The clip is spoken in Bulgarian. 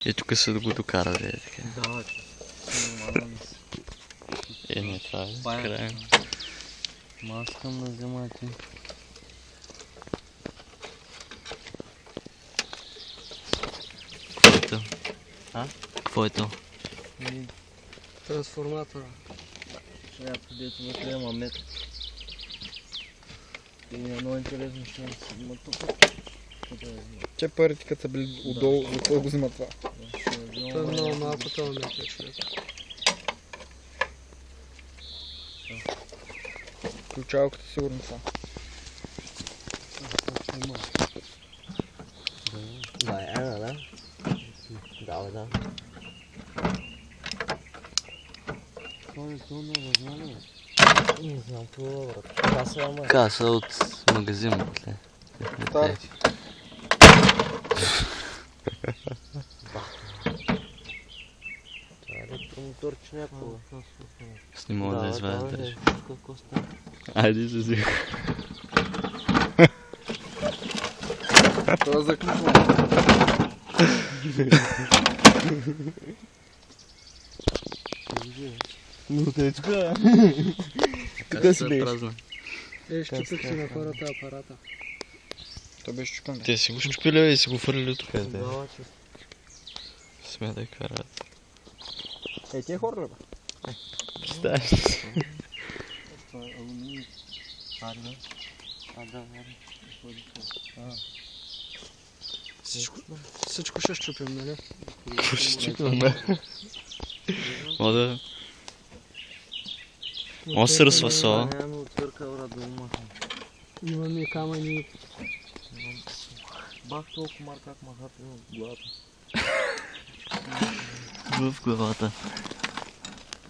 И тук се го докара, бе, така. Да, нормално. Не, това е крайно. Аз искам да взема ти. Какво е то? А? Какво е то? Трансформатора. Някакво дето вътре има метод. И едно интересно ще има тук. Те парите, като са били отдолу, за кой го взима това? Това Това е много малко това метод, човек. Ключалката сигурно са. Да, Ана, да? Да. Това е трудно да знаме. Не знам какво е, брат. Каса, ама. Каса от магазин. Старите. Това е електромоторче някакво. Снимал да извадя даже. Какво става? Айде, излези. Това заключваме. Но течка. Каса е празна. Щупих си на хората апарата. То беше щупен. Те си го щупили и си го фърлили тук. Смятай карат. Те хора, бе. Представяш си. Това е алуминий. Арна. Да. Всичко ще щупим, нали? Какво ще щупим, бе? Мога да... Мога да се разфасова. Няма отвърка, брат, да умаха. Имаме камъни. Бах толкова мар как махат в главата. В главата.